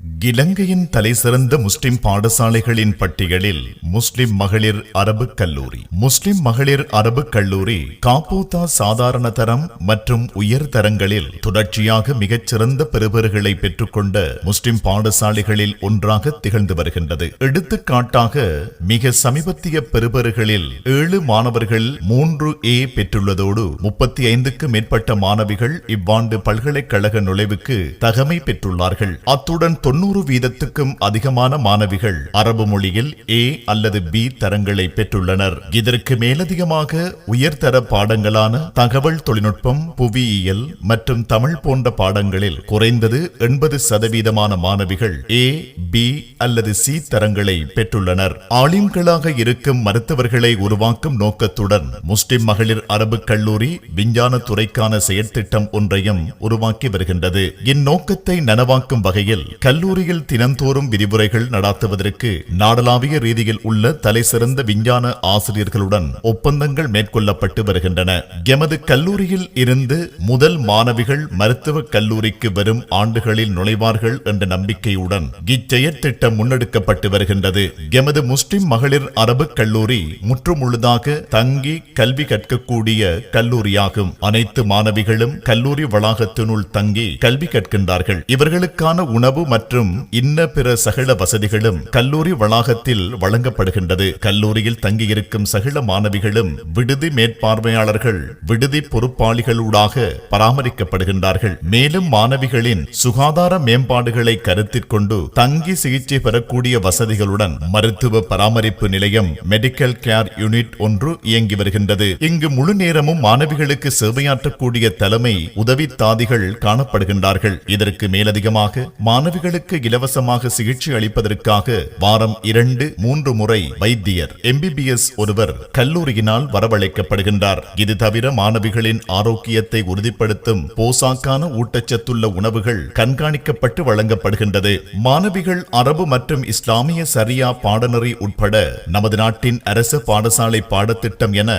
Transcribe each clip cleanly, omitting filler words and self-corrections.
இலங்கையின் தலைசிறந்த முஸ்லிம் பாடசாலைகளின் பட்டியலில் முஸ்லிம் மகளிர் அரபு கல்லூரி. முஸ்லிம் மகளிர் அரபு கல்லூரி காப்போதா சாதாரண தரம் மற்றும் உயர் தரங்களில் தொடர்ச்சியாக மிகச்சிறந்த பெறுபேறுகளை பெற்றுக்கொண்ட முஸ்லிம் பாடசாலைகளில் ஒன்றாக திகழ்ந்து வருகின்றது. எடுத்துக்காட்டாக மிக சமீபத்திய பெறுபேறுகளில் 7 மாணவர்கள் 3A பெற்றுள்ளதோடு 35க்கும் மேற்பட்ட மாணவிகள் இவ்வாண்டு பல்கலைக்கழக நுழைவுக்கு தகமை பெற்றுள்ளார்கள். அத்துடன் 90% அதிகமான மாணவிகள் அரபு மொழியில் A அல்லது B தரங்களை பெற்றுள்ளனர். இதற்கு மேலதிகமாக உயர்தர பாடங்களான தகவல் தொழில்நுட்பம், புவியியல் மற்றும் தமிழ் போன்ற பாடங்களில் குறைந்தது 80% மாணவிகள் A, B அல்லது C தரங்களை பெற்றுள்ளனர். ஆலிம்களாக இருக்கும் மருத்துவர்களை உருவாக்கும் நோக்கத்துடன் முஸ்லிம் மகளிர் அரபு கல்லூரி விஞ்ஞான துறைக்கான செயற்திட்டம் ஒன்றையும் உருவாக்கி வருகின்றது. இந்நோக்கத்தை நனவாக்கும் வகையில் கல்லூரியில் தினந்தோறும் விரிவுரைகள் நடாத்துவதற்கு நாடளாவிய ரீதியில் உள்ள தலைசிறந்த விஞ்ஞான ஆசிரியர்களுடன் ஒப்பந்தங்கள் மேற்கொள்ளப்பட்டு வருகின்றன. எமது கல்லூரியில் இருந்து முதல் மாணவிகள் மருத்துவ கல்லூரிக்கு வரும் ஆண்டுகளில் நுழைவார்கள் என்ற நம்பிக்கையுடன் இச்செயற்திட்டம் முன்னெடுக்கப்பட்டு வருகின்றது. எமது முஸ்லிம் மகளிர் அரபு கல்லூரி முற்றுமுழுதாக தங்கி கல்வி கற்கக்கூடிய கல்லூரியாகும். அனைத்து மாணவிகளும் கல்லூரி வளாகத்தினுள் தங்கி கல்வி கற்கின்றார்கள். இவர்களுக்கான உணவு மற்றும் இன்ன பிற சகல வசதிகளும் கல்லூரி வளாகத்தில் வழங்கப்படுகின்றது. கல்லூரியில் தங்கியிருக்கும் சகல மாணவிகளும் விடுதி மேற்பார்வையாளர்கள், விடுதி பொறுப்பாளிகளூடாக பராமரிக்கப்படுகின்றார்கள். மேலும் மாணவிகளின் சுகாதார மேம்பாடுகளை கருத்தில் கொண்டு தங்கி சிகிச்சை பெறக்கூடிய வசதிகளுடன் மருத்துவ பராமரிப்பு நிலையம், மெடிக்கல் கேர் யூனிட் ஒன்று இயங்கி வருகின்றது. இங்கு முழு நேரமும் மாணவிகளுக்கு சேவையாற்றக்கூடிய தலைமை உதவி தாதிகள் காணப்படுகின்றார்கள். இதற்கு மேலதிகமாக மாணவிகளுக்கு இலவசமாக சிகிச்சை அளிப்பதற்காக வாரம் 2-3 முறை வைத்தியர் MBBS ஒருவர் கல்லூரியினால் வரவழைக்கப்படுகின்றார். இது தவிர மாணவிகளின் ஆரோக்கியத்தை உறுதிப்படுத்தும் போசாக்கான ஊட்டச்சத்துள்ள உணவுகள் கண்காணிக்கப்பட்டு வழங்கப்படுகின்றது. மாணவிகள் அரபு மற்றும் இஸ்லாமிய சரியா பாடநெறி உட்பட நமது நாட்டின் அரசு பாடசாலை பாடத்திட்டம் என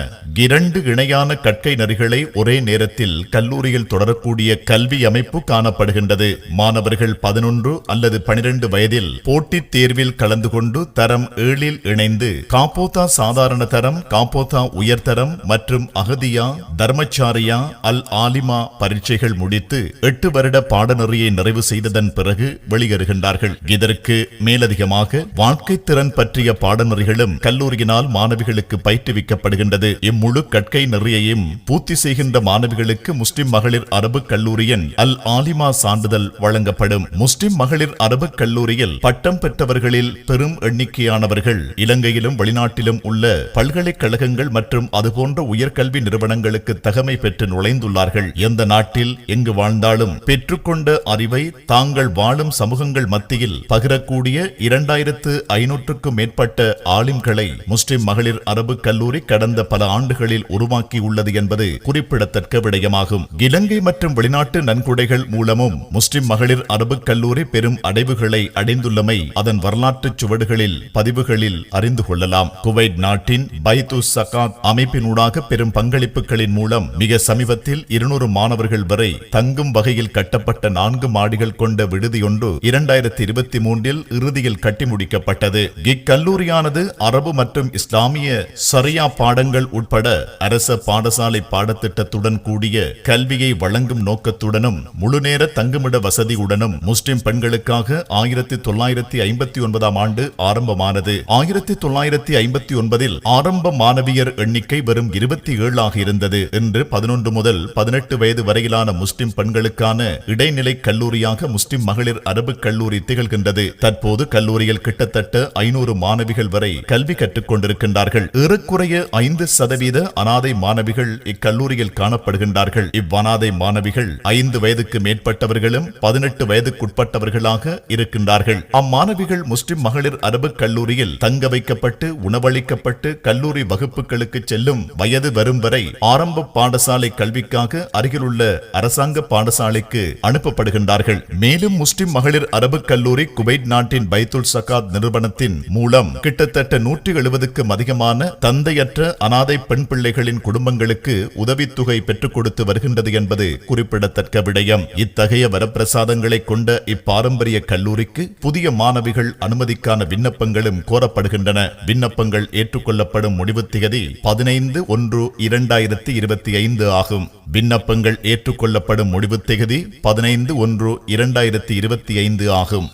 2 இணையான கற்கை நெறிகளை ஒரே நேரத்தில் கல்லூரியில் தொடரக்கூடிய கல்வி அமைப்பு காணப்படுகின்றது. மாணவர்கள் 11 அல்லது 12 வயதில் போட்டித் தேர்வில் கலந்து கொண்டு தரம் 7இல் இணைந்து காப்போதா சாதாரண தரம், காப்போதா உயர்தரம் மற்றும் அகதியா, தர்மச்சாரியா, அல் ஆலிமா பரீட்சைகள் முடித்து 8 வருட பாடநெறியை நிறைவு செய்ததன் பிறகு வெளியேறுகின்றார்கள். இதற்கு மேலதிகமாக வாழ்க்கை திறன் பற்றிய பாடநெறிகளும் கல்லூரியினால் மாணவிகளுக்கு பயிற்றுவிக்கப்படுகின்றது. இம்முழு கற்கை நெறியையும் பூர்த்தி செய்கின்ற மாணவிகளுக்கு முஸ்லிம் மகளிர் அரபு கல்லூரியின் அல் ஆலிமா சான்றிதழ் வழங்கப்படும். முஸ்லிம் மகளிர் அரபு கல்லூரியில் பட்டம் பெற்றவர்களில் பெரும் எண்ணிக்கையானவர்கள் இலங்கையிலும் வெளிநாட்டிலும் உள்ள பல்கலைக்கழகங்கள் மற்றும் அதுபோன்ற உயர்கல்வி நிறுவனங்களுக்கு தகமை பெற்று நுழைந்துள்ளார்கள். எந்த நாட்டில் எங்கு வாழ்ந்தாலும் பெற்றுக்கொண்ட அறிவை தாங்கள் வாழும் சமூகங்கள் மத்தியில் பகிரக்கூடிய 2500க்கும் மேற்பட்ட ஆலிம்களை முஸ்லிம் மகளிர் அரபு கல்லூரி கடந்த பல ஆண்டுகளில் உருவாக்கியுள்ளது என்பது குறிப்பிடத்தக்க விடயமாகும். இலங்கை மற்றும் வெளிநாட்டு நன்கொடைகள் மூலமும் முஸ்லிம் மகளிர் அரபு கல்லூரி பெரும் அடைவுகளை அடைந்துள்ளமை அதன் வரலாற்று சுவடுகளில் பதிவுகளில் அறிந்து கொள்ளலாம். குவைத் நாட்டின் பைத்துஸ் ஸகாத் அமைப்பினூடாக பெரும் பங்களிப்புகளின் மூலம் மிக சமீபத்தில் 200 மாணவர்கள் வரை தங்கும் வகையில் கட்டப்பட்ட 4 மாடிகள் கொண்ட விடுதியொன்று 2023இல் இறுதியில் கட்டி முடிக்கப்பட்டது. இக்கல்லூரியானது அரபு மற்றும் இஸ்லாமிய சரியா பாடங்கள் உட்பட அரச பாடசாலை பாடத்திட்டத்துடன் கூடிய கல்வியை வழங்கும் நோக்கத்துடனும் முழுநேர தங்குமிட வசதியுடனும் முஸ்லிம் பெண்களுக்காக 1959ஆம் ஆண்டு ஆரம்பமானது. 1959இல் ஆரம்ப மாணவியர் எண்ணிக்கை வெறும் 27 ஆக இருந்தது. இன்று 11 முதல் 18 வயது வரையிலான முஸ்லிம் பெண்களுக்கான இடைநிலை கல்லூரியாக முஸ்லிம் மகளிர் அரபு கல்லூரி திகழ்கின்றது. தற்போது கல்லூரியில் கிட்டத்தட்ட 500 மாணவிகள் வரை கல்வி கற்றுக் கொண்டிருக்கின்றார்கள். ஏறக்குறைய 5% அனாதை மாணவிகள் இக்கல்லூரியில் காணப்படுகின்றார்கள். இவ்வனாதை மாணவிகள் 5 வயதுக்கு மேற்பட்டவர்களும் 18 வயதுக்குட்பட்டவர்களாக இருக்கின்றார்கள். அம்மாணவிகள் முஸ்லிம் மகளிர் அரபு கல்லூரியில் தங்க வைக்கப்பட்டு உணவளிக்கப்பட்டு கல்லூரி வகுப்புகளுக்கு செல்லும் வயது வரும் வரை ஆரம்ப பாடசாலை கல்விக்காக அருகிலுள்ள அரசாங்க பாடசாலைக்கு அனுப்பப்படுகின்றார்கள். மேலும் முஸ்லிம் மகளிர் அரபு கல்லூரி குவைத் நாட்டின் பைத்துல் ஸகாத் நிறுவனத்தின் மூலம் கிட்டத்தட்ட 170க்கும் அதிகமான தந்தையற்ற அனாதை பெண் பிள்ளைகளின் குடும்பங்களுக்கு உதவித்தொகை பெற்றுக் கொடுத்து வருகின்றது என்பது குறிப்பிடத்தக்க விடயம். இத்தகைய வரப்பிரசாதங்களை கொண்ட இப்பாரம்பரிய பாரம்பரிய கல்லூரிக்கு புதிய மாணவிகள் அனுமதிக்கான விண்ணப்பங்களும் கோரப்படுகின்றன. விண்ணப்பங்கள் ஏற்றுக்கொள்ளப்படும் முடிவு திகதி 15/1/2025 ஆகும். விண்ணப்பங்கள் ஏற்றுக்கொள்ளப்படும் முடிவு திகதி 15/1/2025 ஆகும்.